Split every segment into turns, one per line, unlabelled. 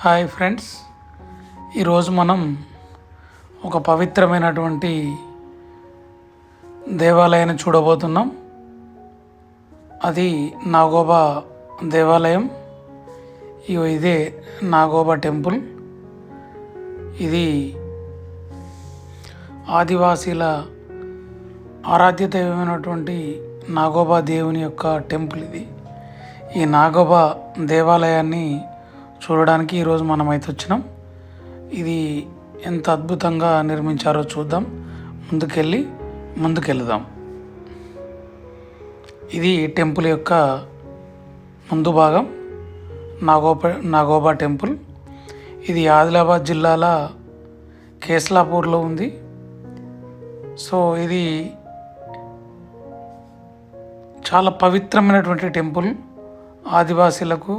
Hi friends, ఈరోజు మనం ఒక పవిత్రమైనటువంటి దేవాలయాన్ని చూడబోతున్నాం. అది నాగోబా దేవాలయం. ఇదే నాగోబా టెంపుల్. ఇది ఆదివాసీల ఆరాధ్య దైవమైనటువంటి నాగోబా దేవుని యొక్క టెంపుల్. ఈ నాగోబా దేవాలయాన్ని చూడడానికి ఈరోజు మనమైతే వచ్చినాం. ఇది ఎంత అద్భుతంగా నిర్మించారో చూద్దాం. ముందుకెళ్దాం. ఇది టెంపుల్ యొక్క ముందు భాగం, నాగోబా టెంపుల్. ఇది ఆదిలాబాద్ జిల్లాల కేస్లాపూర్లో ఉంది. సో ఇది చాలా పవిత్రమైనటువంటి టెంపుల్. ఆదివాసీలకు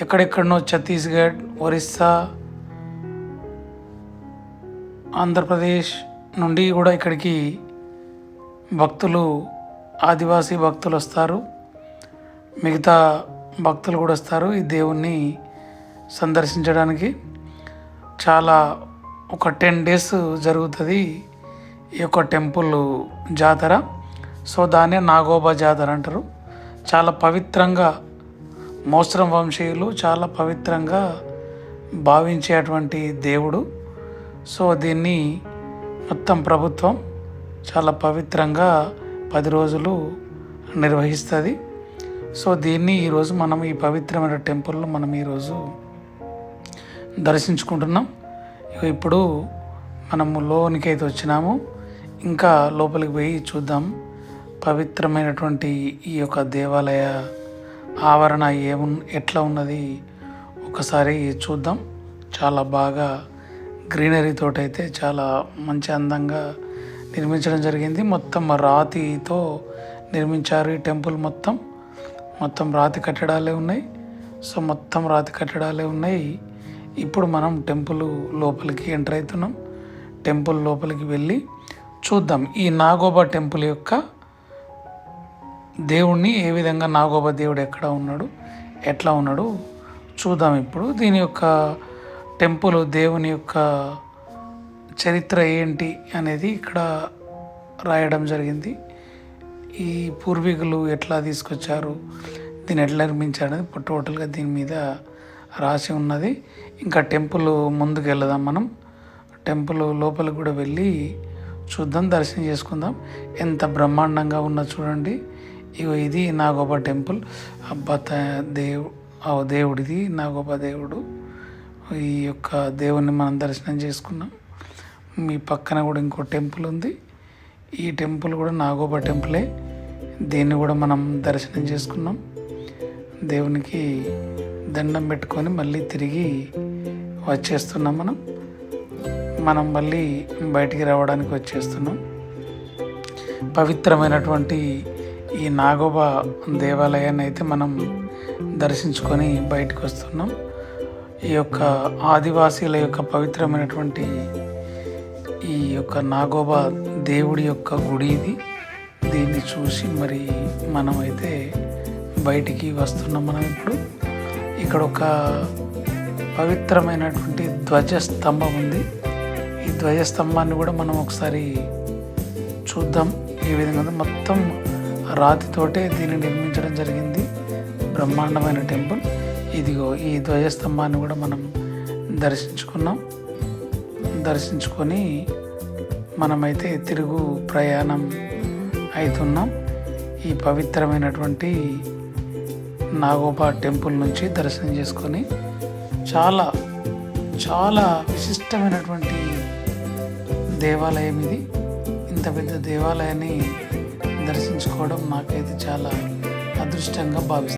ఎక్కడెక్కడనో ఛత్తీస్గఢ్, ఒరిస్సా, ఆంధ్రప్రదేశ్ నుండి కూడా ఇక్కడికి ఆదివాసీ భక్తులు వస్తారు. మిగతా భక్తులు కూడా వస్తారు ఈ దేవుణ్ణి సందర్శించడానికి. ఒక 10 days జరుగుతుంది ఈ యొక్క టెంపుల్ జాతర. సో దాన్నే నాగోబా జాతర అంటారు. చాలా పవిత్రంగా మోస్రం వంశీయులు చాలా పవిత్రంగా భావించేటువంటి దేవుడు. సో దీన్ని మొత్తం ప్రభుత్వం చాలా పవిత్రంగా 10 రోజులు నిర్వహిస్తుంది. సో దీన్ని ఈరోజు మనం ఈ పవిత్రమైన టెంపుల్ను మనం ఈరోజు దర్శించుకుంటున్నాం. ఇప్పుడు మనము లోనికైతే వచ్చినాము. ఇంకా లోపలికి పోయి చూద్దాం పవిత్రమైనటువంటి ఈ యొక్క దేవాలయ ఆవరణ ఎట్లా ఉన్నది ఒకసారి చూద్దాం. చాలా బాగా గ్రీనరీ తోటైతే చాలా మంచి అందంగా నిర్మించడం జరిగింది. మొత్తం రాతితో నిర్మించారు ఈ టెంపుల్. మొత్తం రాతి కట్టడాలే ఉన్నాయి. సో మొత్తం రాతి కట్టడాలే ఉన్నాయి. ఇప్పుడు మనం టెంపుల్ లోపలికి ఎంటర్ అవుతున్నాం. టెంపుల్ లోపలికి వెళ్ళి చూద్దాం ఈ నాగోబా టెంపుల్ యొక్క దేవుణ్ణి ఏ విధంగా, నాగోబా దేవుడు ఎట్లా ఉన్నాడు చూద్దాం. ఇప్పుడు దీని యొక్క టెంపుల్, దేవుని యొక్క చరిత్ర ఏంటి అనేది ఇక్కడ రాయడం జరిగింది. ఈ పూర్వీకులు ఎట్లా తీసుకొచ్చారు, దీన్ని ఎట్లా నిర్మించారు అనేది టోటల్గా దీని మీద రాసి ఉన్నది. ఇంకా టెంపుల్ ముందుకు వెళ్దాం. మనం టెంపుల్ లోపలికి కూడా వెళ్ళి చూద్దాం, దర్శనం చేసుకుందాం. ఎంత బ్రహ్మాండంగా ఉన్నా చూడండి. ఇది నాగోబా టెంపుల్. దేవుడిది నాగోబా దేవుడు. ఈ యొక్క దేవుణ్ణి మనం దర్శనం చేసుకున్నాం. మీ పక్కన కూడా ఇంకో టెంపుల్ ఉంది. ఈ టెంపుల్ కూడా నాగోబా టెంపులే. దీన్ని కూడా మనం దర్శనం చేసుకున్నాం. దేవునికి దండం పెట్టుకొని మళ్ళీ తిరిగి వచ్చేస్తున్నాం. మనం మళ్ళీ బయటికి రావడానికి వచ్చేస్తున్నాం. పవిత్రమైనటువంటి ఈ నాగోబా దేవాలయాన్ని అయితే మనం దర్శించుకొని బయటకు వస్తున్నాం. ఈ యొక్క ఆదివాసీల యొక్క పవిత్రమైనటువంటి ఈ యొక్క నాగోబా దేవుడి యొక్క గుడి ఇది. దీన్ని చూసి మరి మనమైతే బయటికి వస్తున్నాం. మనం ఇప్పుడు ఇక్కడ ఒక పవిత్రమైనటువంటి ధ్వజస్తంభం ఉంది. ఈ ధ్వజస్తంభాన్ని కూడా మనం ఒకసారి చూద్దాం. ఈ విధంగా మొత్తం రాతితోటే దీన్ని నిర్మించడం జరిగింది. బ్రహ్మాండమైన టెంపుల్. ఇదిగో ఈ ధ్వజస్తంభాన్ని కూడా మనం దర్శించుకొని మనమైతే తిరుగు ప్రయాణం అవుతున్నాం. ఈ పవిత్రమైనటువంటి నాగోబా టెంపుల్ నుంచి దర్శనం చేసుకొని చాలా చాలా విశిష్టమైనటువంటి దేవాలయం ఇది. ఇంత పెద్ద దేవాలయాన్ని దర్శించుకోవడం నాకైతే చాలా అదృష్టంగా భావిస్తాను.